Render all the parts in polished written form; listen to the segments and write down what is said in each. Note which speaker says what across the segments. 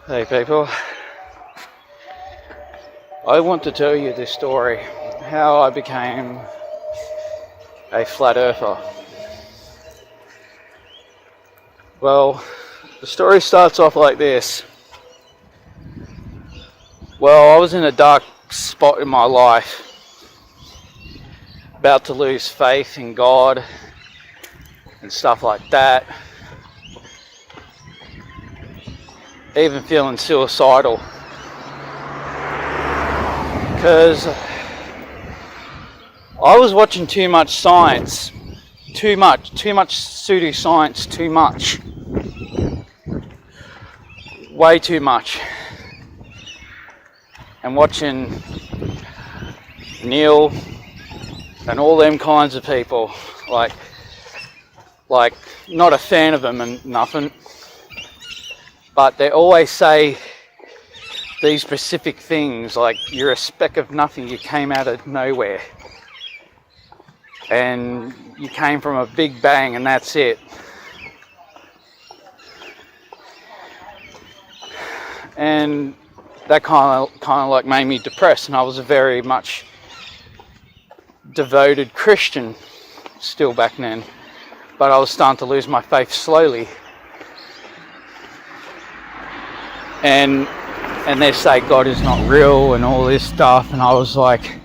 Speaker 1: Hey people, I want to tell you this story, how I became a flat earther. Well, the story starts off like this. Well, I was in a dark spot in my life, about to lose faith in God and stuff like that, even feeling suicidal, because I was watching too much science, too much pseudoscience, too much, way too much, and watching Neil and all them kinds of people, like not a fan of them and nothing, but they always say these specific things like, you're a speck of nothing, you came out of nowhere and you came from a big bang and that's it. And that kind of like made me depressed, and I was a very much devoted Christian still back then, but I was starting to lose my faith slowly. And they say God is not real and all this stuff, and I was like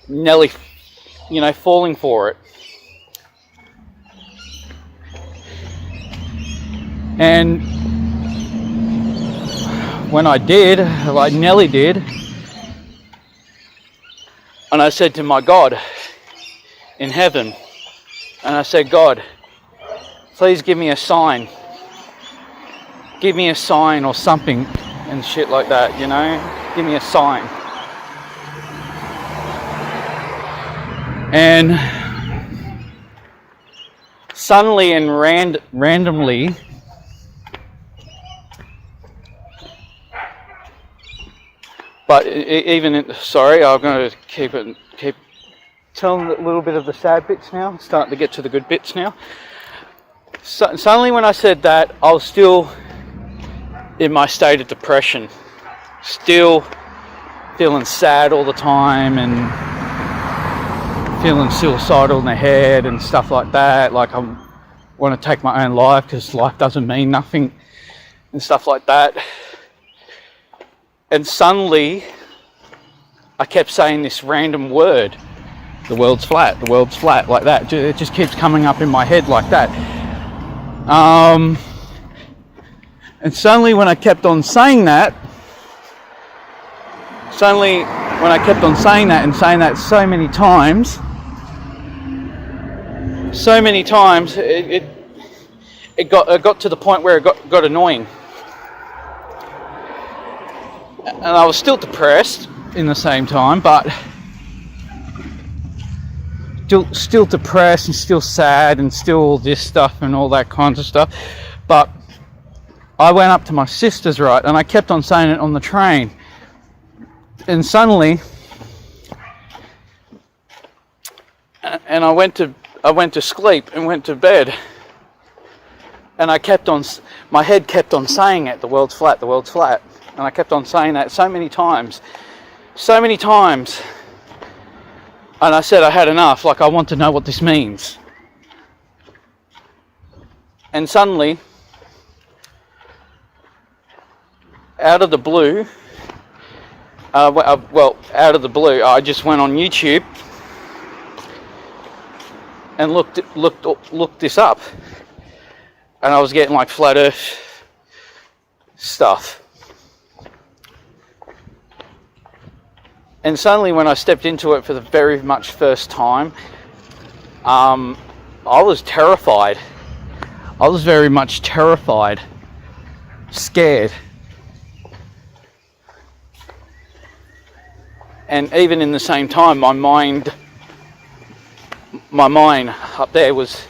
Speaker 1: nearly, falling for it. And when I did, like Nelly did, and I said to my God in heaven, and I said, God, please give me a sign. Give me a sign or something and shit like that, Give me a sign. And suddenly and randomly, but sorry, I'm going to keep telling a little bit of the sad bits now. I'm starting to get to the good bits now. So, suddenly when I said that, I was still in my state of depression, still feeling sad all the time and feeling suicidal in the head and stuff like that, like I want to take my own life because life doesn't mean nothing and stuff like that. And suddenly I kept saying this random word, the world's flat, like that. It just keeps coming up in my head like that. And suddenly when I kept on saying that, and saying that so many times, it got to the point where it got annoying. And I was still depressed in the same time, but still depressed and still sad and still all this stuff and all that kinds of stuff. But I went up to my sister's, right, and I kept on saying it on the train. And suddenly, and I went to sleep and went to bed. And my head kept on saying it, the world's flat. And I kept on saying that so many times. And I said I had enough, like I want to know what this means. And suddenly, out of the blue, I just went on YouTube and looked this up, and I was getting like flat Earth stuff. And suddenly, when I stepped into it for the very much first time, I was terrified. I was very much terrified, scared. And even in the same time, my mind up there was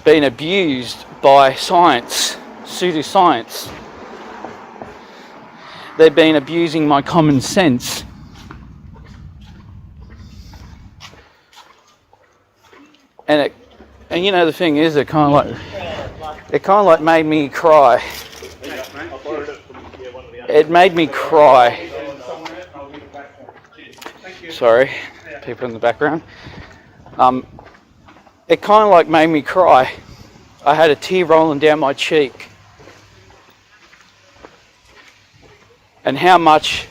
Speaker 1: being abused by science, pseudoscience. They've been abusing my common sense. And the thing is, it kind of like made me cry. it made me cry. Sorry, people in the background. It kind of like made me cry. I had a tear rolling down my cheek. And how much,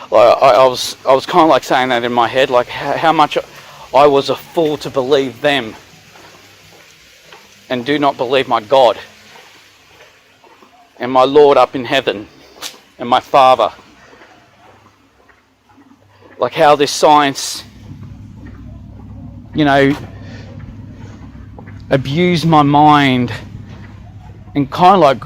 Speaker 1: like, I was kind of like saying that in my head, like how much I was a fool to believe them and do not believe my God and my Lord up in heaven and my Father. Like how this science, you know, abused my mind and kind of like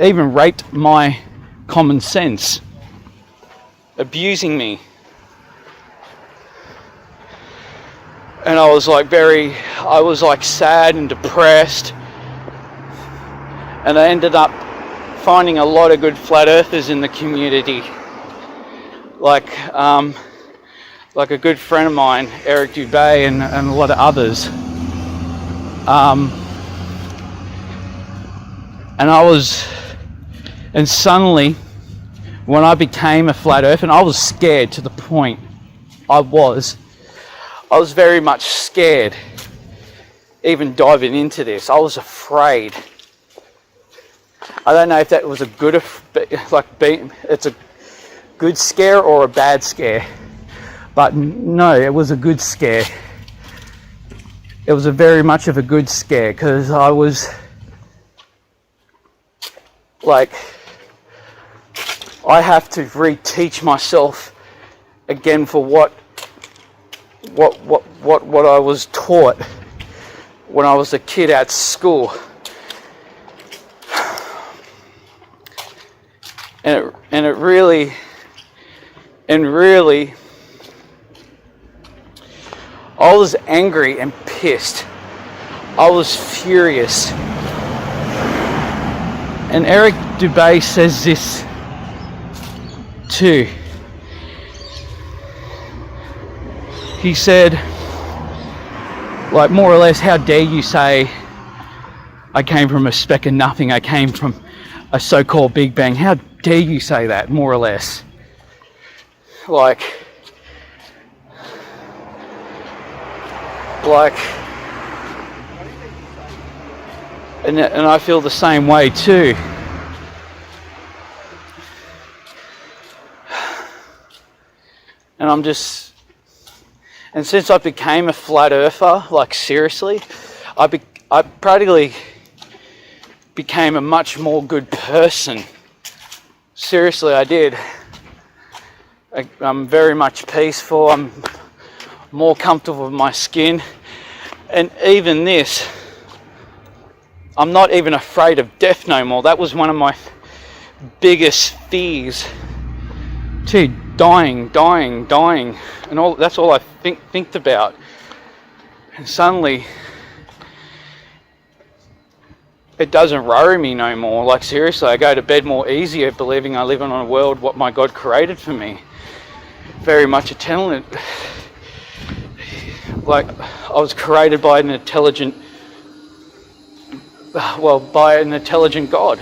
Speaker 1: even raped my common sense, abusing me. And I was like sad and depressed, and I ended up finding a lot of good flat earthers in the community, like a good friend of mine, Eric Dubay, and a lot of others. And suddenly, when I became a flat earther, and I was scared to the point I was very much scared even diving into this. I was afraid. I don't know if that was it's a good scare or a bad scare, but no, it was a good scare. It was a very much of a good scare, because I was like, I have to reteach myself again for what I was taught when I was a kid at school. And really, I was angry and pissed. I was furious. And Eric Dubay says this too. He said, like, more or less, how dare you say I came from a speck of nothing, I came from a so-called Big Bang. How dare you say that, more or less? Like, and I feel the same way too. And since I became a flat earther, like seriously, I practically became a much more good person. Seriously, I did. I'm very much peaceful. I'm more comfortable with my skin. And even this, I'm not even afraid of death no more. That was one of my biggest fears. Too, dying. And all that's all I think about. And suddenly, it doesn't worry me no more. Like seriously, I go to bed more easier believing I live in a world what my God created for me. Very much intelligent. Like, I was created by an intelligent God.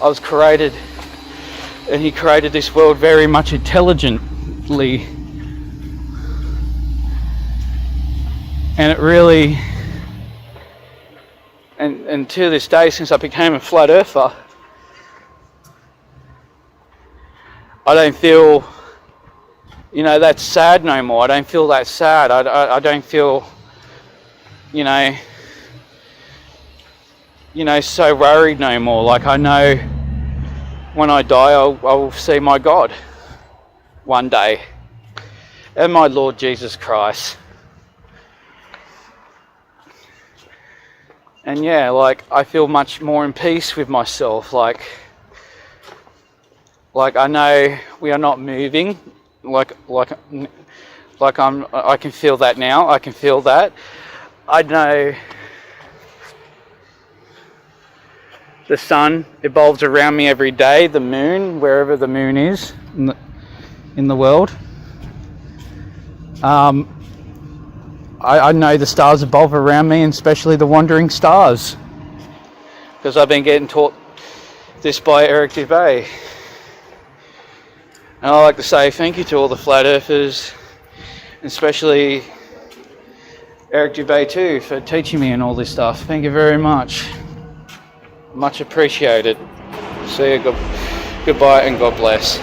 Speaker 1: I was created, and He created this world very much intelligently. And it really, and to this day, since I became a flat earther, I don't feel, that's sad no more. I don't feel that sad. I don't feel, so worried no more. Like, I know when I die, I'll see my God one day, and my Lord Jesus Christ. And yeah, like, I feel much more in peace with myself. Like I know we are not moving. I can feel that now. I can feel that. I know the sun evolves around me every day. The moon, wherever the moon is in the world. I know the stars above around me, and especially the wandering stars, because I've been getting taught this by Eric Dubay. And I like to say thank you to all the flat earthers, especially Eric Dubay too, for teaching me and all this stuff. Thank you very much. Much appreciated. See you. Goodbye and God bless.